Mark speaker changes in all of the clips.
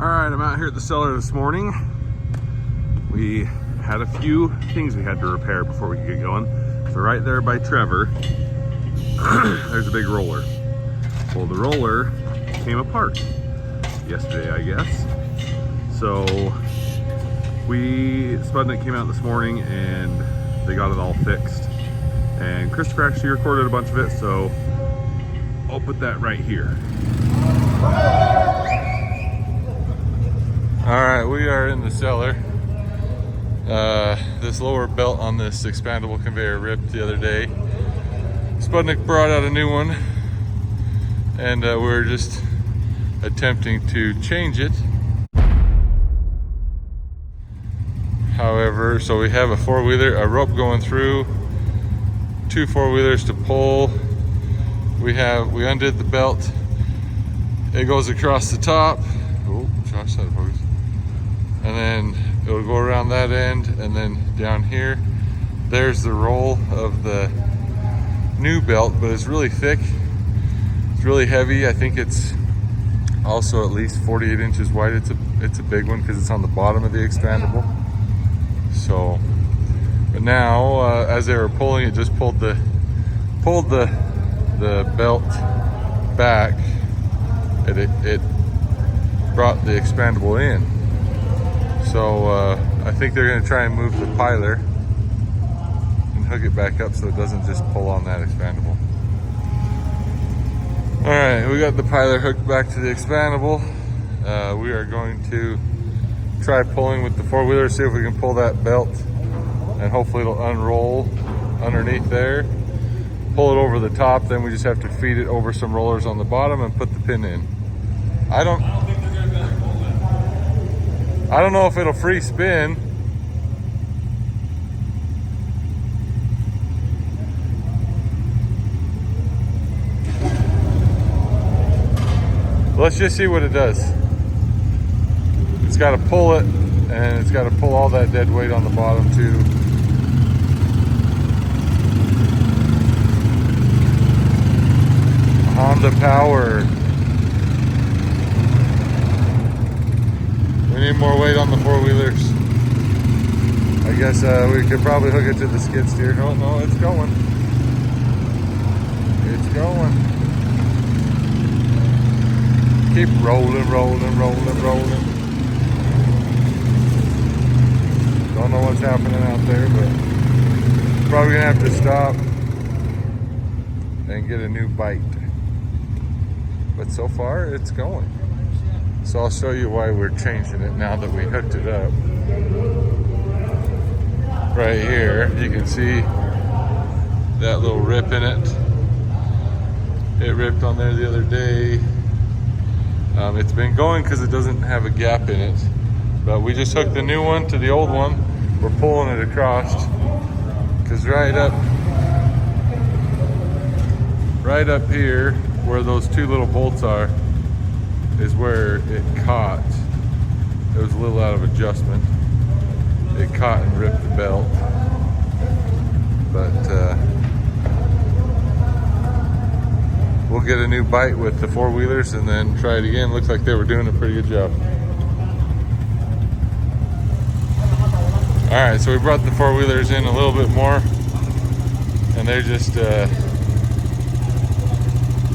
Speaker 1: All right, I'm out here at the cellar this morning. We had a few things we had to repair before we could get going. So right there by Trevor, there's a big roller. Well, the roller came apart yesterday, I guess. So Spudnik came out this morning and they got it all fixed. And Christopher actually recorded a bunch of it, so I'll put that right here. All right, we are in the cellar. This lower belt on this expandable conveyor ripped the other day. Spudnik brought out a new one, and we're just attempting to change it. However, so we have a four-wheeler, a rope going through, two four-wheelers to pull. We undid the belt. It goes across the top. Oh, Josh, that focus. And then it'll go around that end, and then down here, there's the roll of the new belt, but it's really thick. It's really heavy. I think it's also at least 48 inches wide. It's a big one because it's on the bottom of the expandable. So, but now as they were pulling, it just pulled the belt back, and it brought the expandable in. So I think they're going to try and move the piler and hook it back up so it doesn't just pull on that expandable. All right, we got the piler hooked back to the expandable. We are going to try pulling with the four-wheeler, see if we can pull that belt, and hopefully it'll unroll underneath there. Pull it over the top, then we just have to feed it over some rollers on the bottom and put the pin in. I don't know if it'll free spin. Let's just see what it does. It's got to pull it, and it's got to pull all that dead weight on the bottom too. Honda power. We need more weight on the four-wheelers. I guess we could probably hook it to the skid steer. Oh no, it's going. It's going. Keep rolling, rolling, rolling, rolling. Don't know what's happening out there, but probably gonna have to stop and get a new bite. But so far, it's going. So I'll show you why we're changing it now that we hooked it up. Right here, you can see that little rip in it. It ripped on there the other day. It's been going because it doesn't have a gap in it. But we just hooked the new one to the old one. We're pulling it across. Because right up here, where those two little bolts are, is where it caught. It was a little out of adjustment. It caught and ripped the belt. But we'll get a new bite with the four-wheelers and then try it again. Looks like they were doing a pretty good job. All right, so we brought the four-wheelers in a little bit more, and they're just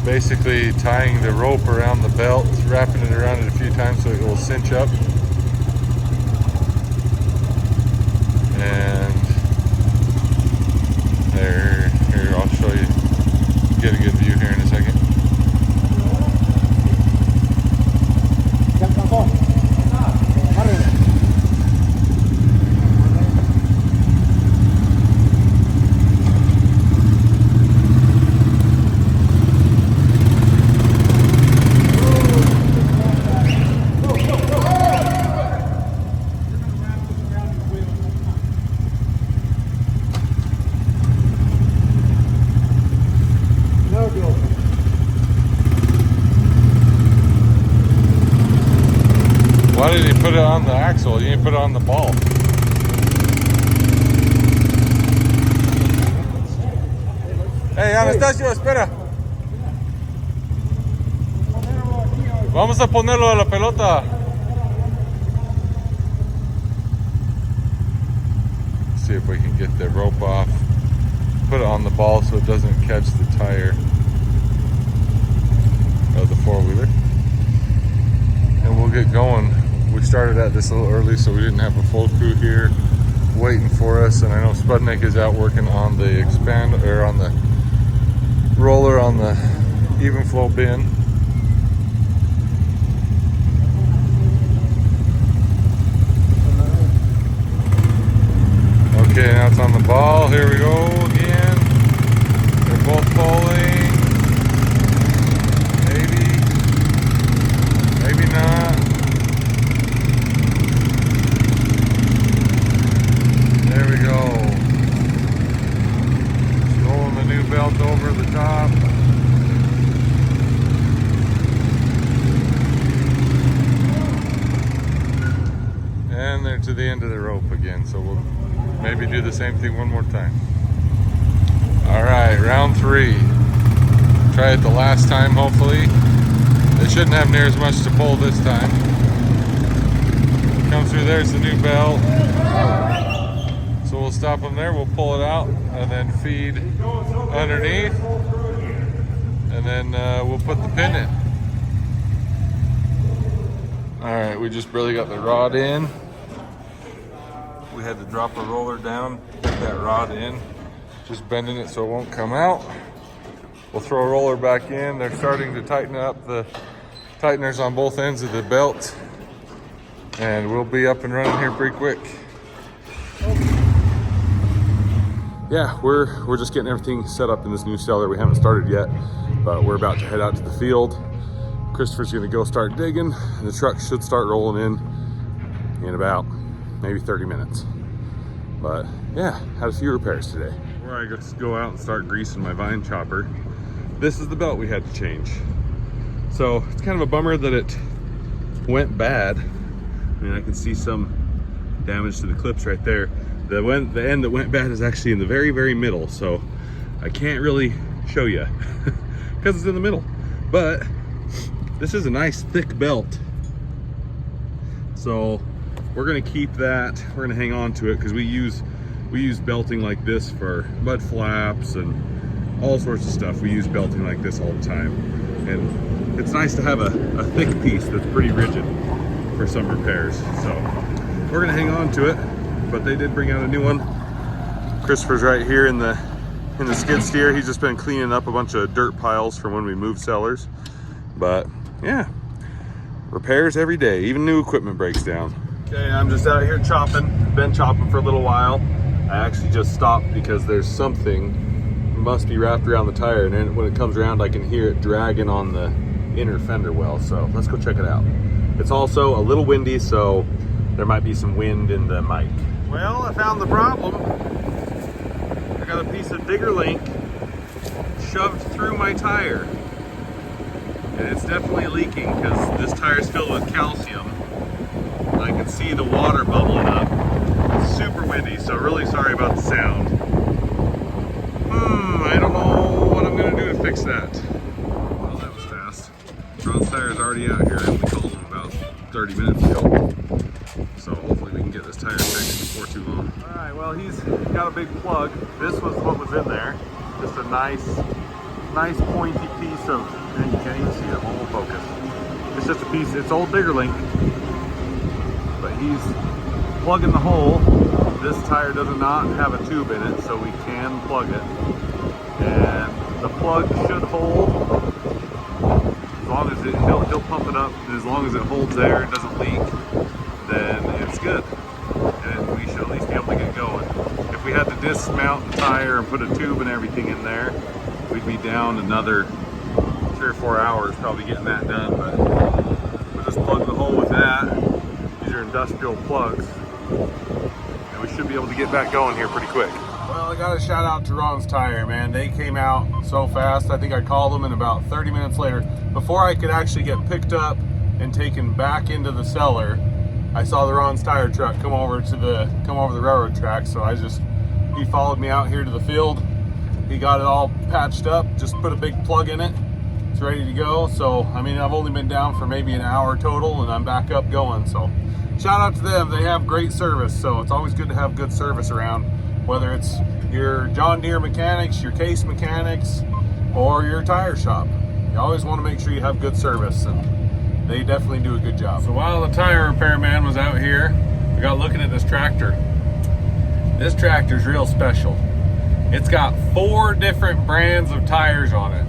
Speaker 1: basically tying the rope around the belt, wrapping it around it a few times so it will cinch up. And there, here, I'll show you, get a good view here in a second. Why did he put it on the axle? You didn't put it on the ball. Hey, Anastasio, espera. Vamos a ponerlo a la pelota. see if we can get the rope off, put it on the ball so it doesn't catch the tire of the four-wheeler, and we'll get going. We started at this a little early, so we didn't have a full crew here waiting for us, and I know Spudnik is out working on the on the roller on the even flow bin. Okay, now it's on the ball. Here we go again. They're both pulling. Maybe. Maybe not. There we go. Just rolling the new belt over the top. And they're to the end of the rope again, so we'll maybe do the same thing one more time. All right, round 3. Try it the last time, hopefully. They shouldn't have near as much to pull this time. Come through, there's the new belt. So we'll stop them there, we'll pull it out, and then feed underneath. And then we'll put the pin in. All right, we just barely got the rod in. We had to drop a roller down, get that rod in, just bending it so it won't come out. We'll throw a roller back in. They're starting to tighten up the tighteners on both ends of the belt, and we'll be up and running here pretty quick. Yeah, we're just getting everything set up in this new cellar. We haven't started yet, but we're about to head out to the field. Christopher's gonna go start digging, and the truck should start rolling in about maybe 30 minutes. But yeah, had a few repairs today. Before I go out and start greasing my vine chopper, this is the belt we had to change. So it's kind of a bummer that it went bad. I mean, I can see some damage to the clips right there. The end that went bad is actually in the very, very middle, so I can't really show you because it's in the middle. But this is a nice thick belt, so we're gonna keep that. We're gonna hang on to it because we use belting like this for mud flaps and all sorts of stuff. We use belting like this all the time, and it's nice to have a thick piece that's pretty rigid for some repairs. So we're gonna hang on to it, but they did bring out a new one. Christopher's right here in the skid steer. He's just been cleaning up a bunch of dirt piles from when we moved cellars. But yeah, repairs every day, even new equipment breaks down. Okay, I'm just out here chopping. Been chopping for a little while. I actually just stopped because there's something must be wrapped around the tire, and then when it comes around I can hear it dragging on the inner fender well. So let's go check it out. It's also a little windy, so there might be some wind in the mic. Well, I found the problem. I got a piece of digger link shoved through my tire, and it's definitely leaking because this tire is filled with calcium. I can see the water bubbling up. It's super windy, so really sorry about the sound. I don't know what I'm gonna do to fix that. Well, that was fast. Ron's tire is already out here. I only called him about 30 minutes ago. So hopefully we can get this tire fixed before too long. All right, well, he's got a big plug. This was what was in there. Just a nice pointy piece of, and you can't even see it, whole focus. It's just a piece, it's old digger link, but he's plugging the hole. This tire does not have a tube in it, so we can plug it. And the plug should hold, as long as he'll pump it up, and as long as it holds there, it doesn't leak, then it's good. And we should at least be able to get going. If we had to dismount the tire and put a tube and everything in there, we'd be down another 3 or 4 hours probably getting that done. But we'll just plug the hole with that. These are industrial plugs, and we should be able to get back going here pretty quick. Well, I got a shout out to Ron's Tire, man. They came out so fast. I think I called them, and about 30 minutes later, before I could actually get picked up and taken back into the cellar, I saw the Ron's Tire truck come over the railroad track. So he followed me out here to the field. He got it all patched up, just put a big plug in it,
Speaker 2: ready to go. So, I mean, I've only been down for maybe an hour total and I'm back up going. So shout out to them. They have great service. So it's always good to have good service around, whether it's your John Deere mechanics, your Case mechanics, or your tire shop. You always want to make sure you have good service, and they definitely do a good job. So while the tire repairman was out here, we got looking at this tractor. This tractor's real special. It's got 4 different brands of tires on it.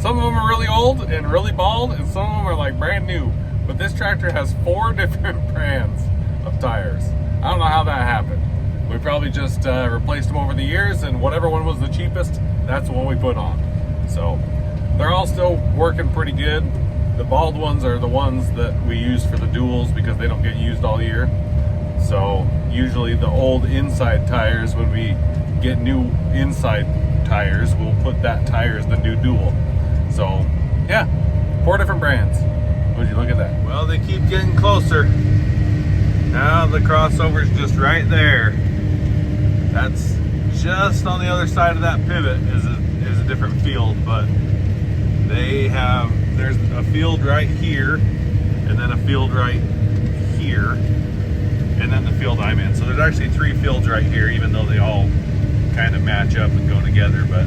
Speaker 2: Some of them are really old and really bald, and some of them are like brand new. But this tractor has 4 different brands of tires. I don't know how that happened. We probably just replaced them over the years, and whatever one was the cheapest, that's the one we put on. So they're all still working pretty good. The bald ones are the ones that we use for the duals because they don't get used all year. So usually the old inside tires, when we get new inside tires, we'll put that tire as the new dual. So yeah, 4 different brands. Would you look at that? Well, they keep getting closer. Now the crossover's just right there. That's just on the other side of that pivot is a different field, but there's a field right here, and then a field right here, and then the field I'm in. So there's actually 3 fields right here, even though they all kind of match up and go together, but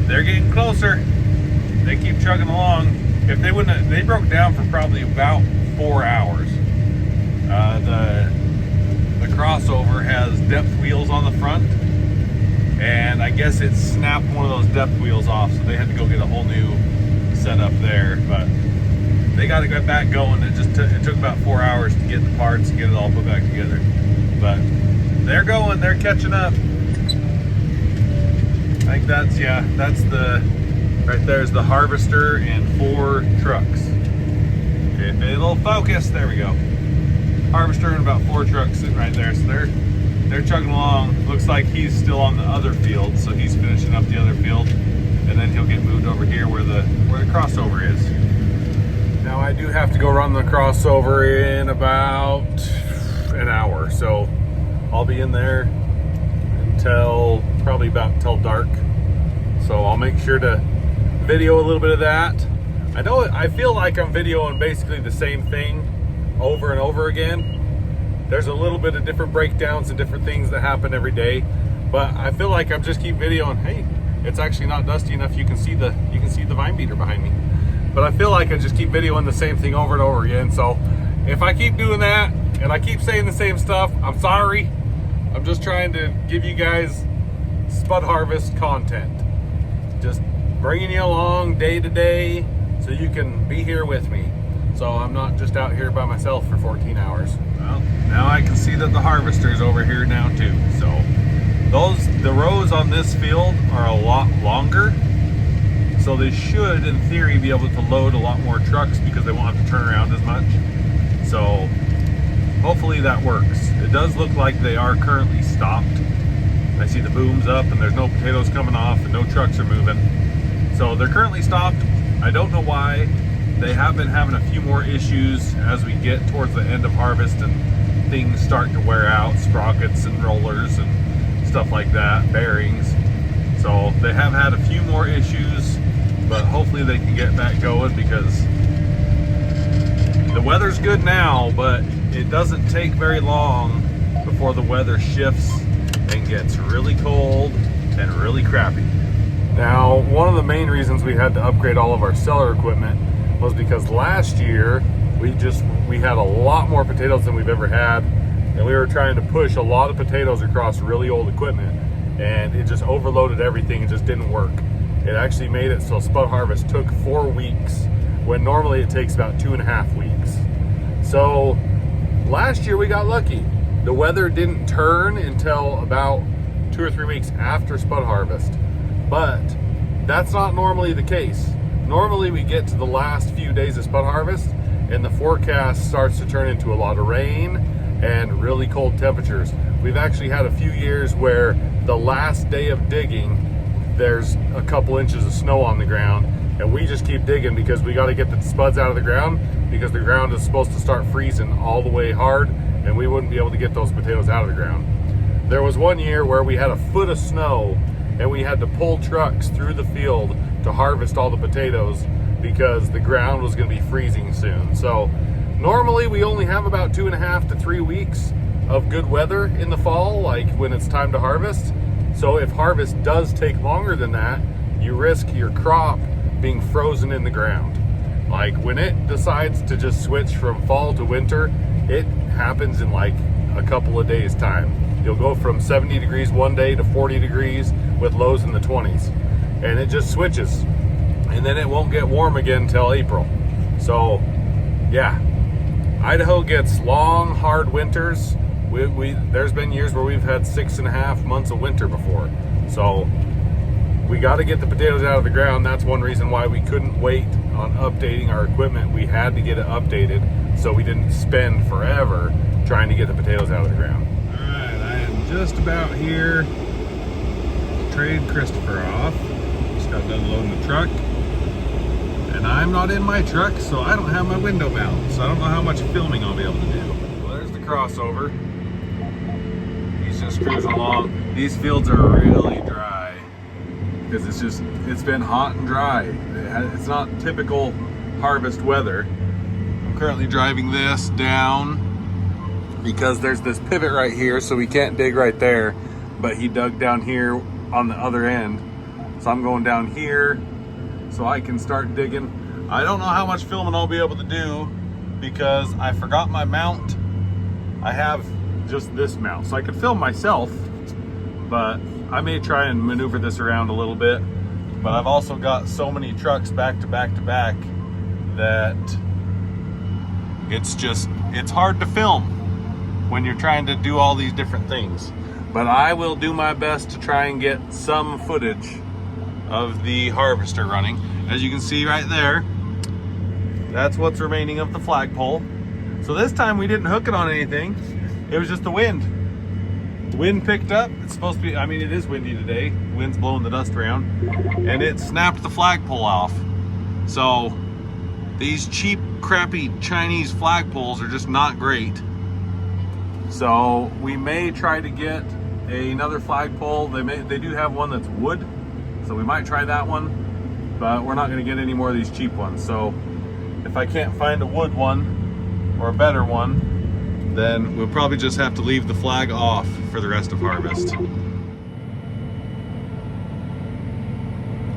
Speaker 2: they're getting closer. They keep chugging along. If they wouldn't, they broke down for probably about 4 hours. The crossover has depth wheels on the front, and I guess it snapped one of those depth wheels off, so they had to go get a whole new setup there. But they got to get back going. It took about 4 hours to get the parts and get it all put back together. But they're going, they're catching up. I think that's right there's the harvester and 4 trucks. If it'll focus, there we go. Harvester and about 4 trucks sitting right there. So they're chugging along. Looks like he's still on the other field, so he's finishing up the other field, and then he'll get moved over here where the crossover is. Now I do have to go run the crossover in about an hour, so I'll be in there until probably till dark. So I'll make sure to video a little bit of that. I feel like I'm videoing basically the same thing over and over again. There's a little bit of different breakdowns and different things that happen every day, but I feel like I'm just keep videoing. Hey, it's actually not dusty enough. You can see the vine beater behind me, but I feel like I just keep videoing the same thing over and over again. So if I keep doing that and I keep saying the same stuff, I'm sorry. I'm just trying to give you guys spud harvest content, just bringing you along day to day so you can be here with me. So I'm not just out here by myself for 14 hours. Well, now I can see that the harvester's over here now too. So the rows on this field are a lot longer. So they should, in theory, be able to load a lot more trucks because they won't have to turn around as much. So hopefully that works. It does look like they are currently stopped. I see the booms up and there's no potatoes coming off and no trucks are moving. So they're currently stopped. I don't know why. They have been having a few more issues as we get towards the end of harvest and things start to wear out, sprockets and rollers and stuff like that, bearings. So they have had a few more issues, but hopefully they can get back going because the weather's good now, but it doesn't take very long before the weather shifts and gets really cold and really crappy. Now, one of the main reasons we had to upgrade all of our cellar equipment was because last year we had a lot more potatoes than we've ever had, and we were trying to push a lot of potatoes across really old equipment, and it just overloaded everything. It just didn't work. It actually made it so spud harvest took 4 weeks when normally it takes about 2.5 weeks. So last year we got lucky. The weather didn't turn until about 2 or 3 weeks after spud harvest, but that's not normally the case. Normally we get to the last few days of spud harvest and the forecast starts to turn into a lot of rain and really cold temperatures. We've actually had a few years where the last day of digging, there's a couple inches of snow on the ground, and we just keep digging because we got to get the spuds out of the ground because the ground is supposed to start freezing all the way hard and we wouldn't be able to get those potatoes out of the ground. There was one year where we had a foot of snow and we had to pull trucks through the field to harvest all the potatoes because the ground was going to be freezing soon. So normally we only have about 2.5 to 3 weeks of good weather in the fall, like when it's time to harvest. So if harvest does take longer than that, you risk your crop being frozen in the ground. Like when it decides to just switch from fall to winter, it happens in like a couple of days time. You'll go from 70 degrees one day to 40 degrees with lows in the 20s, and it just switches, and then it won't get warm again till April. So yeah, Idaho gets long, hard winters. There's been years where we've had 6.5 months of winter before. So we got to get the potatoes out of the ground. That's one reason why we couldn't wait on updating our equipment. We had to get it updated so we didn't spend forever trying to get the potatoes out of the ground. All right, I am just about here to trade Christopher off. Just got done loading the truck. And I'm not in my truck, so I don't have my window mount. So I don't know how much filming I'll be able to do. Well, there's the crossover. He's just cruising along. These fields are really dry because it's been hot and dry. It's not typical harvest weather. I'm currently driving this down because there's this pivot right here, so we can't dig right there, but he dug down here on the other end. So I'm going down here so I can start digging. I don't know how much filming I'll be able to do because I forgot my mount. I have just this mount, so I could film myself, but I may try and maneuver this around a little bit. But I've also got so many trucks back to back to back that it's hard to film when you're trying to do all these different things. But I will do my best to try and get some footage of the harvester running. As you can see right there, that's what's remaining of the flagpole. So this time we didn't hook it on anything. It was just the wind. The wind picked up. It's supposed to be, I mean, it is windy today. Wind's blowing the dust around. And it snapped the flagpole off. So these cheap, crappy Chinese flagpoles are just not great. So we may try to get another flagpole. They do have one that's wood, so we might try that one, but we're not going to get any more of these cheap ones. So if I can't find a wood one or a better one, then we'll probably just have to leave the flag off for the rest of harvest.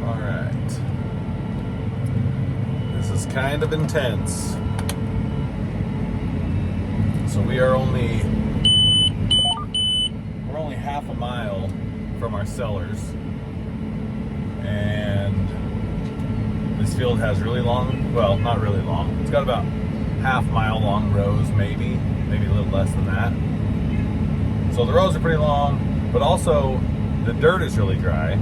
Speaker 2: All right, this is kind of intense. So we're only half a mile from our cellars, and this field has really long, well, not really long, it's got about half-mile long rows, maybe a little less than that. So the rows are pretty long, but also the dirt is really dry.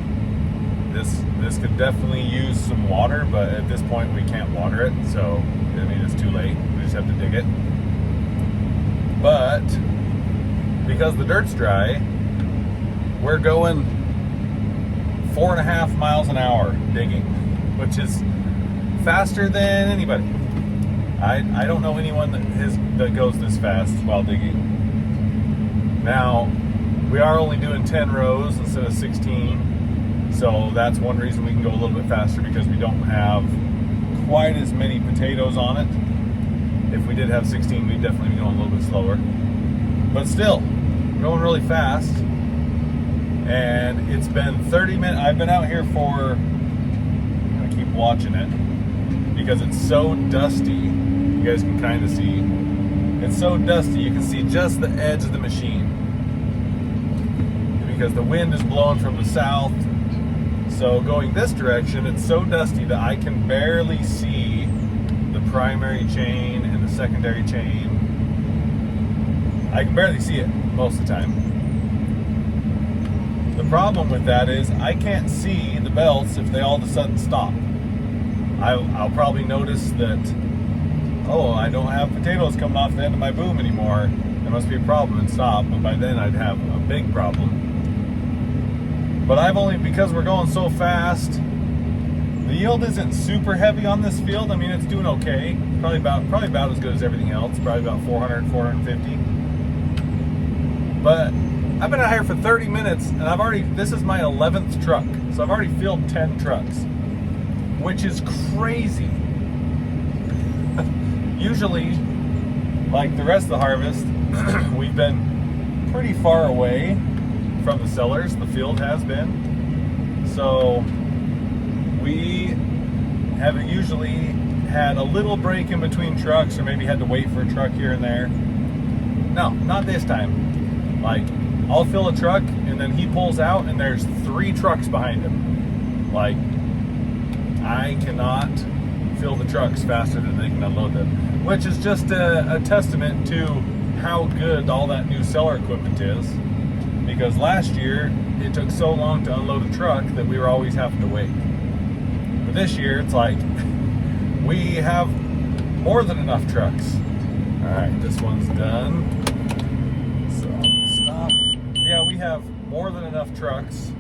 Speaker 2: This could definitely use some water, but at this point we can't water it, so I mean, it's too late. We just have to dig it. But because the dirt's dry, we're going 4.5 miles an hour digging, which is faster than anybody. I don't know anyone that goes this fast while digging. Now, we are only doing 10 rows instead of 16, so that's one reason we can go a little bit faster, because we don't have quite as many potatoes on it. If we did have 16, we'd definitely be going a little bit slower. But still, we're going really fast. And it's been 30 minutes. I've been out here for, I'm gonna keep watching it because it's so dusty. You guys can kind of see. It's so dusty, you can see just the edge of the machine. Because the wind is blowing from the south. So going this direction, it's so dusty that I can barely see the primary chain and the secondary chain. I can barely see it most of the time. The problem with that is I can't see the belts if they all of a sudden stop. I'll probably notice that, oh, I don't have potatoes coming off the end of my boom anymore. There must be a problem, and stop. But by then I'd have a big problem. But I've only, because we're going so fast, the yield isn't super heavy on this field. I mean, it's doing okay. Probably about as good as everything else. Probably about 400, 450. But I've been out here for 30 minutes, and this is my 11th truck. So I've already filled 10 trucks. which is crazy. Usually, like the rest of the harvest, we've been pretty far away from the cellars. The field has been. So we have usually had a little break in between trucks, or maybe had to wait for a truck here and there. No, not this time. Like, I'll fill a truck and then he pulls out and there's 3 trucks behind him. Like, I cannot fill the trucks faster than they can unload them, which is just a testament to how good all that new cellar equipment is. Because last year it took so long to unload a truck that we were always having to wait. But this year it's like we have more than enough trucks. All right, this one's done. So stop. Yeah, we have more than enough trucks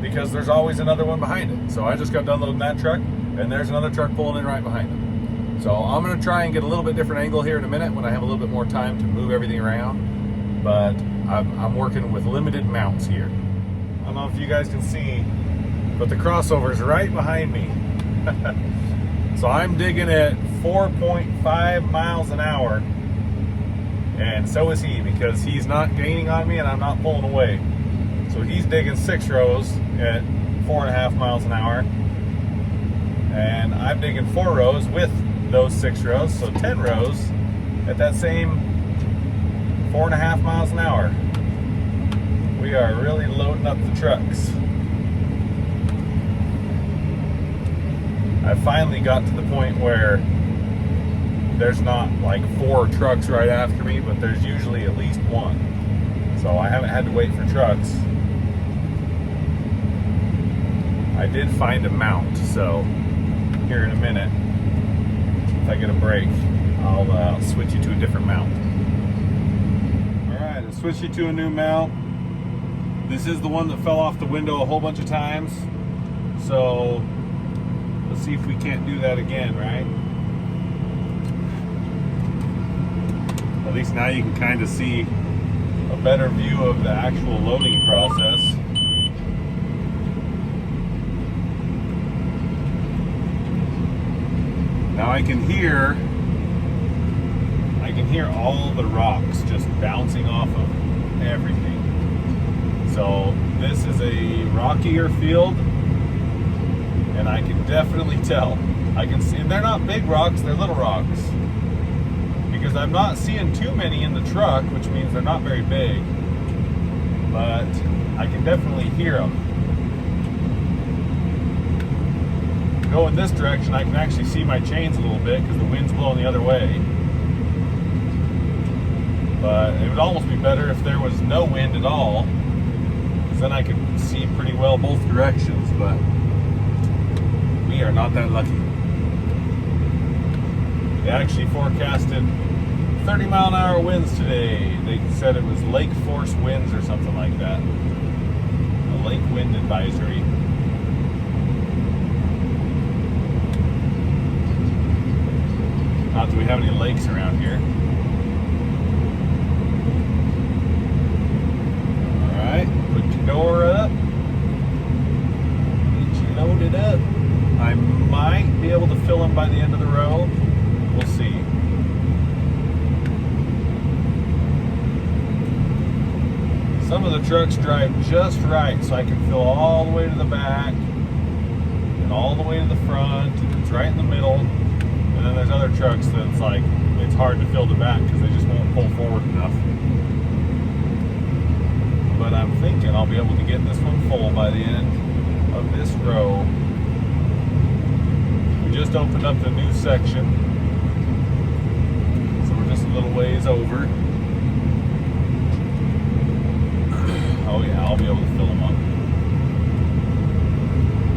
Speaker 2: because there's always another one behind it. So I just got done loading that truck, and there's another truck pulling in right behind it. So I'm gonna try and get a little bit different angle here in a minute when I have a little bit more time to move everything around. But I'm working with limited mounts here. I don't know if you guys can see, but the crossover is right behind me. So I'm digging at 4.5 miles an hour, and so is he, because he's not gaining on me and I'm not pulling away. So he's digging 6 rows at 4.5 miles an hour, and I'm digging 4 rows with those 6 rows, so 10 rows at that same 4.5 miles an hour. We are really loading up the trucks. I finally got to the point where there's not like 4 trucks right after me, but there's usually at least 1. So I haven't had to wait for trucks. I did find a mount, so here in a minute, if I get a break, I'll switch you to a different mount. Alright, I'll switch you to a new mount. This is the one that fell off the window a whole bunch of times, so let's see if we can't do that again, right? At least now you can kind of see a better view of the actual loading process. Now I can hear all the rocks just bouncing off of everything. So this is a rockier field, and I can definitely tell. I can see, and they're not big rocks, they're little rocks. Because I'm not seeing too many in the truck, which means they're not very big. But I can definitely hear them. Going this direction, I can actually see my chains a little bit because the wind's blowing the other way. But it would almost be better if there was no wind at all, because then I could see pretty well both directions, but we are not that lucky. They actually forecasted 30-mile-an-hour winds today. They said it was lake force winds or something like that. A lake wind advisory. Not that we have any lakes around here. Alright, put your door up. Get you loaded up. I might be able to fill them by the end of the row. We'll see. Some of the trucks drive just right, so I can fill all the way to the back and all the way to the front. It's right in the middle. And then there's other trucks that's like, it's hard to fill the back because they just won't pull forward enough. But I'm thinking I'll be able to get this one full by the end of this row. We just opened up the new section, so we're just a little ways over. Oh yeah, I'll be able to fill them up.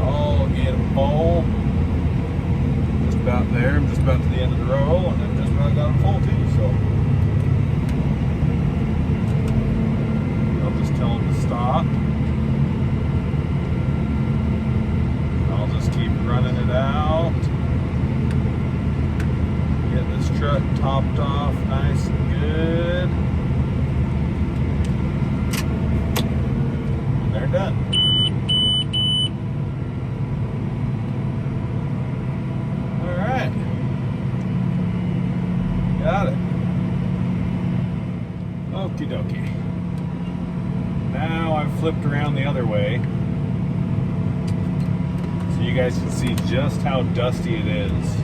Speaker 2: I'll get them full. Just about there. I'm just about to the end of the row, and then just about got them full too, so I'll just tell them to stop. I'll just keep running it out. Get this truck topped off nice and good. And they're done. Okie dokie. Now I've flipped around the other way so you guys can see just how dusty it is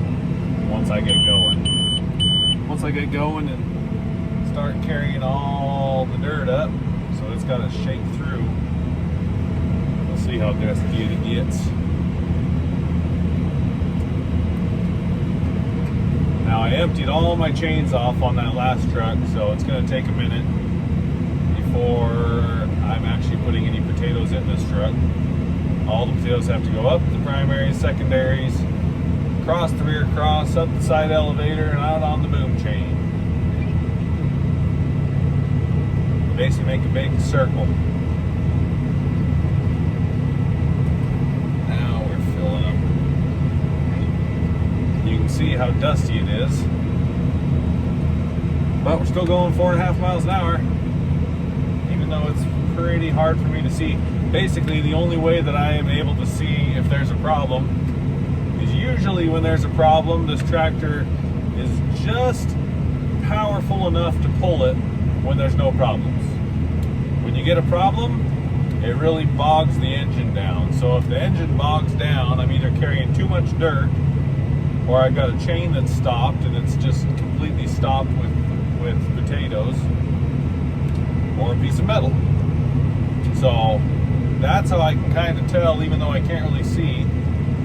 Speaker 2: once I get going. Once I get going and start carrying all the dirt up, so it's got to shake through. We'll see how dusty it gets. Now I emptied all my chains off on that last truck, so it's going to take a minute before I'm actually putting any potatoes in this truck. All the potatoes have to go up the primaries, secondaries, across the rear cross, up the side elevator, and out on the boom chain. Basically make a big circle. Now we're filling up. You can see how dusty it is. But we're still going 4.5 miles an hour, even though it's pretty hard for me to see. Basically, the only way that I am able to see if there's a problem is usually when there's a problem, this tractor is just powerful enough to pull it when there's no problems. When you get a problem, it really bogs the engine down. So if the engine bogs down, I'm either carrying too much dirt, or I've got a chain that's stopped and it's just completely stopped with potatoes, or a piece of metal. So that's how I can kind of tell, even though I can't really see.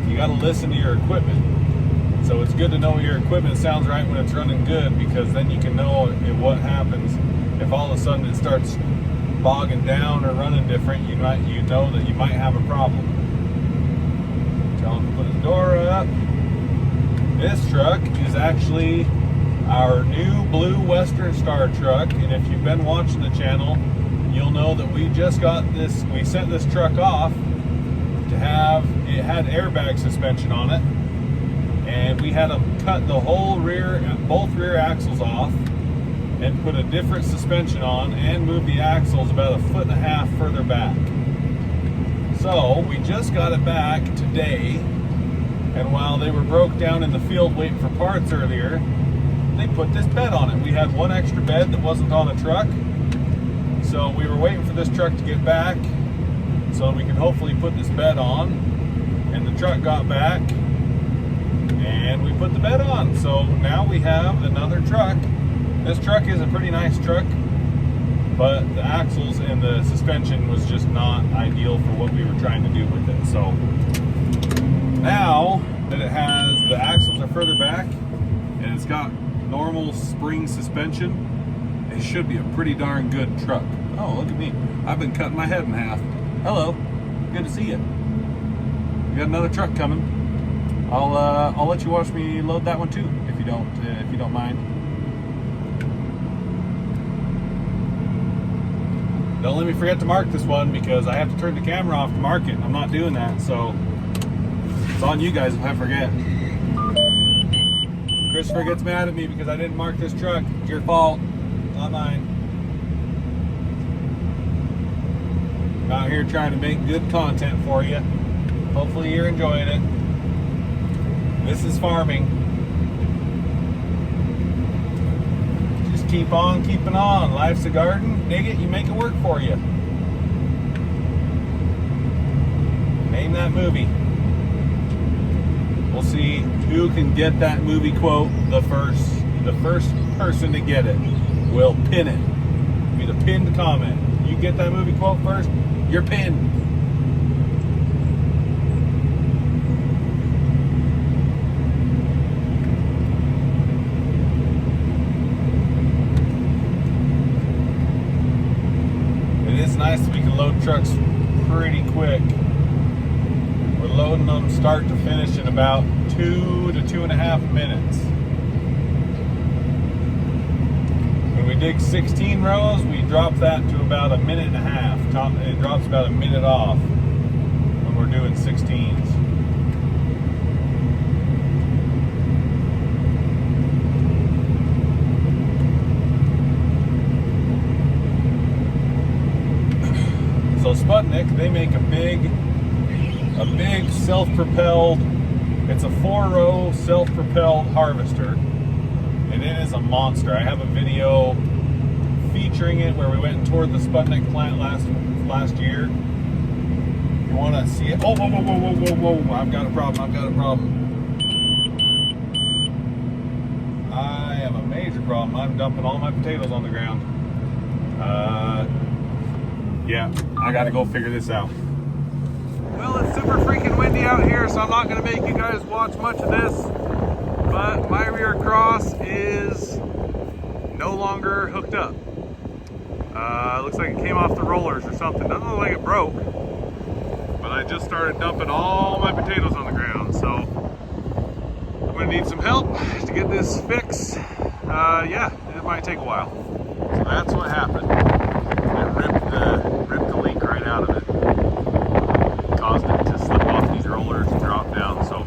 Speaker 2: You got to listen to your equipment. So it's good to know your equipment sounds right when it's running good, because then you can know what happens if all of a sudden it starts bogging down or running different. You know that you might have a problem. Tell him to put his door up. This truck is actually our new blue Western Star truck, and if you've been watching the channel, you'll know that we just got this. We sent this truck off to have, it had airbag suspension on it, and we had to cut the whole both rear axles off and put a different suspension on and move the axles about 1.5 feet further back. So we just got it back today, and while they were broke down in the field waiting for parts earlier, they put this bed on it. We had one extra bed that wasn't on the truck, so we were waiting for this truck to get back so we could hopefully put this bed on, and the truck got back and we put the bed on. So now we have another truck. This truck is a pretty nice truck, but the axles and the suspension was just not ideal for what we were trying to do with it. So now that it has, the axles are further back and it's got normal spring suspension, it should be a pretty darn good truck. Oh, look at me. I've been cutting my head in half. Hello, good to see you. We got another truck coming. I'll let you watch me load that one too, if you don't mind. Don't let me forget to mark this one, because I have to turn the camera off to mark it. I'm not doing that, so it's on you guys if I forget. Christopher gets mad at me because I didn't mark this truck. It's your fault, not mine. I'm out here trying to make good content for you. Hopefully you're enjoying it. This is farming. Just keep on keeping on. Life's a garden. Dig it, you make it work for you. Name that movie. We'll see who can get that movie quote the first person to get it. We'll pin it. It'll be the pinned comment. You get that movie quote first, you're pinned. It is nice that we can load trucks pretty quick. We're loading them start to finish in about 2 to 2.5 minutes. When we dig 16 rows, we drop that to about 1.5 minutes. It drops about a minute off when we're doing 16s. So Sputnik, they make a big self-propelled, it's a 4-row self-propelled harvester, and it is a monster. I have a video featuring it where we went and toured the Sputnik plant last year. You want to see it? Oh, whoa, whoa, whoa, whoa, whoa, whoa! I've got a problem. I've got a problem. I have a major problem. I'm dumping all my potatoes on the ground. Yeah, I got to go figure this out. Well, it's super freaking windy out here, so I'm not going to make you guys watch much of this. But my rear cross is no longer hooked up. Looks like it came off the rollers or something. Doesn't look like it broke. But I just started dumping all my potatoes on the ground, so I'm going to need some help to get this fixed. Yeah, it might take a while. So that's what happened. It ripped the link right out of it. Caused it to slip off these rollers and drop down. So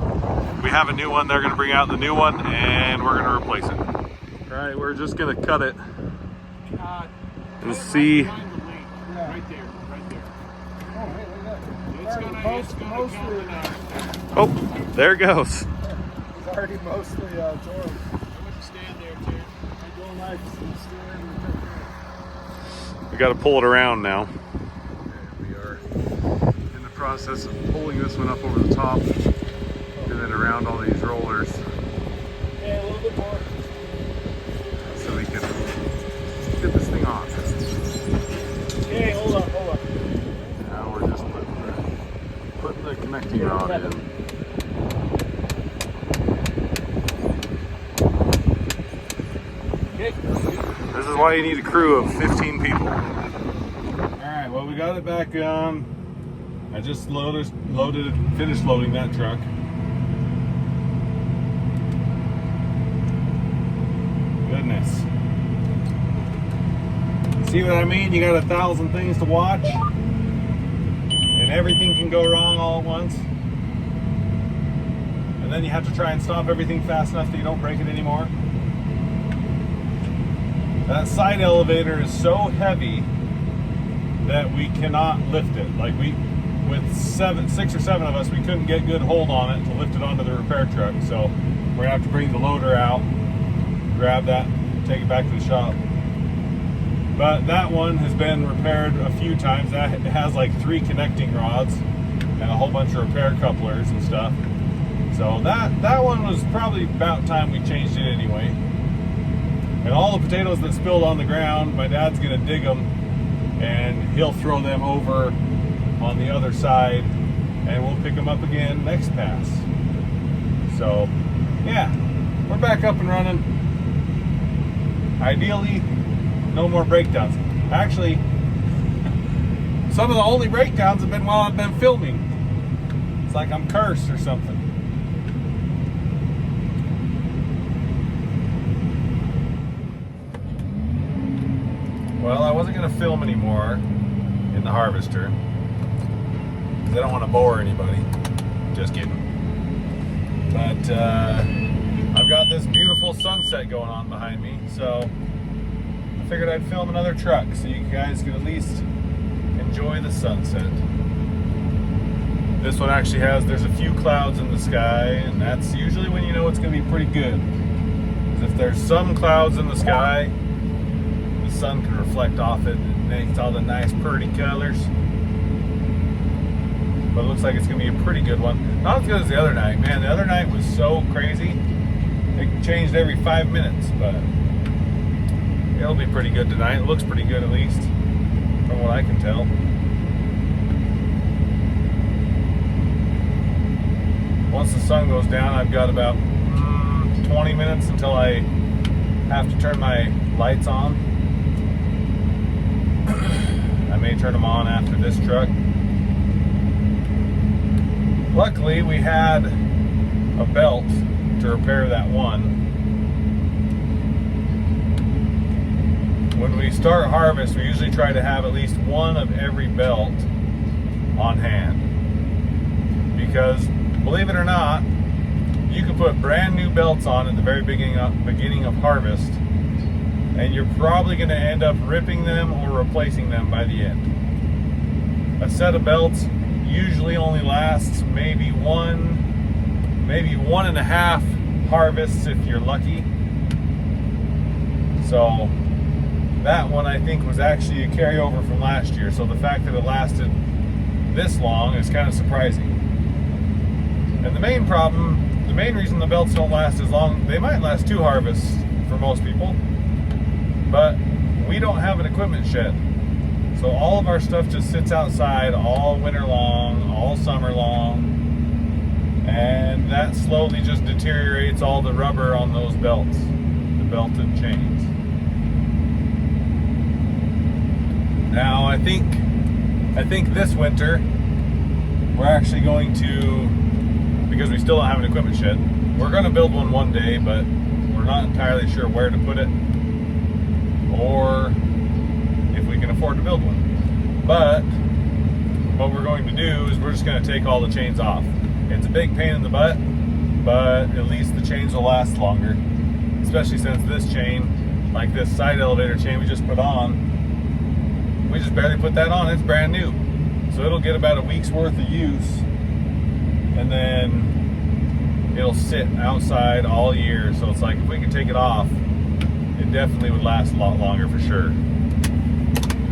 Speaker 2: we have a new one. They're going to bring out the new one and we're going to replace it. All right, we're just going to cut it and see.
Speaker 3: Right there. Oh, hey, look at that. It's gonna
Speaker 2: Oh, there it goes.
Speaker 3: It's already mostly torn. I wouldn't stand there, Terry. I don't like to steer in.
Speaker 2: We got to pull it around now. Okay, we are in the process of pulling this one up over the top and then around all these rollers
Speaker 3: Yeah, a little bit more.
Speaker 2: so we can get this thing off.
Speaker 3: Okay, hold on.
Speaker 2: Now we're just putting the connecting rod in.
Speaker 3: Okay.
Speaker 2: This is why you need a crew of 15 people. Alright, well, we got it back on. I just finished loading that truck. Goodness. See what I mean? You got 1,000 things to watch, and everything can go wrong all at once. And then you have to try and stop everything fast enough that you don't break it anymore. That side elevator is so heavy that we cannot lift it. Like with 6 or 7 of us, we couldn't get good hold on it to lift it onto the repair truck. So we're gonna have to bring the loader out, grab that, take it back to the shop. But that one has been repaired a few times. That it has like 3 connecting rods and a whole bunch of repair couplers and stuff. So that one was probably about time we changed it anyway. And all the potatoes that spilled on the ground, my dad's gonna dig them and he'll throw them over on the other side and we'll pick them up again next pass. So yeah, we're back up and running. Ideally, no more breakdowns. Actually, some of the only breakdowns have been while I've been filming. It's like I'm cursed or something. Well, I wasn't going to film anymore in the harvester because I don't want to bore anybody. Just kidding. But I've got this beautiful sunset going on behind me, so I figured I'd film another truck so you guys could at least enjoy the sunset. This one actually there's a few clouds in the sky, and that's usually when you know it's going to be pretty good. Because if there's some clouds in the sky, the sun can reflect off it and makes all the nice pretty colors. But it looks like it's going to be a pretty good one. Not as good as the other night. Man, the other night was so crazy. It changed every 5 minutes, but it'll be pretty good tonight. It looks pretty good, at least, from what I can tell. Once the sun goes down, I've got about 20 minutes until I have to turn my lights on. I may turn them on after this truck. Luckily, we had a belt to repair that one. When we start harvest, we usually try to have at least one of every belt on hand. Because, believe it or not, you can put brand new belts on at the very beginning of harvest, and you're probably going to end up ripping them or replacing them by the end. A set of belts usually only lasts maybe one and a half harvests if you're lucky. So That one I think was actually a carryover from last year. So the fact that it lasted this long is kind of surprising. And the main reason the belts don't last as long, they might last 2 harvests for most people, but we don't have an equipment shed. So all of our stuff just sits outside all winter long, all summer long, and that slowly just deteriorates all the rubber on those belts, the belted chains. Now I think this winter we're actually going to, because we still don't have an equipment shed, we're going to build one day, but we're not entirely sure where to put it or if we can afford to build one. But what we're going to do is we're just going to take all the chains off. It's a big pain in the butt, but at least the chains will last longer, especially since this chain, like this side elevator chain we just put on, we just barely put that on. It's brand new. So it'll get about a week's worth of use, and then it'll sit outside all year. So it's like if we could take it off, it definitely would last a lot longer for sure.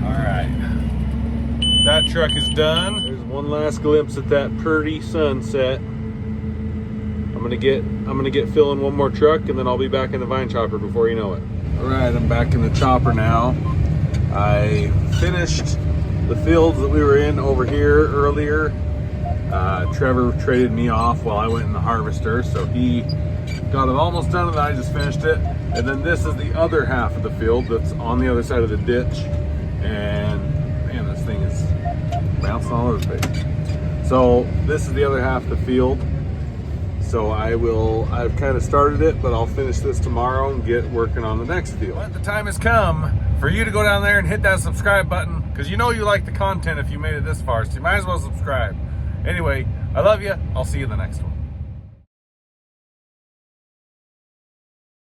Speaker 2: All right, that truck is done. There's one last glimpse at that pretty sunset. I'm gonna get filling one more truck, and then I'll be back in the vine chopper before you know it. All right, I'm back in the chopper now. I finished the fields that we were in over here earlier. Trevor traded me off while I went in the harvester, so he got it almost done and I just finished it. And then this is the other half of the field that's on the other side of the ditch. And man, this thing is bouncing all over the place. So this is the other half of the field. So I've kind of started it, but I'll finish this tomorrow and get working on the next field. But the time has come for you to go down there and hit that subscribe button, because you know you like the content if you made it this far, so you might as well subscribe. Anyway, I love you. I'll see you in the next one.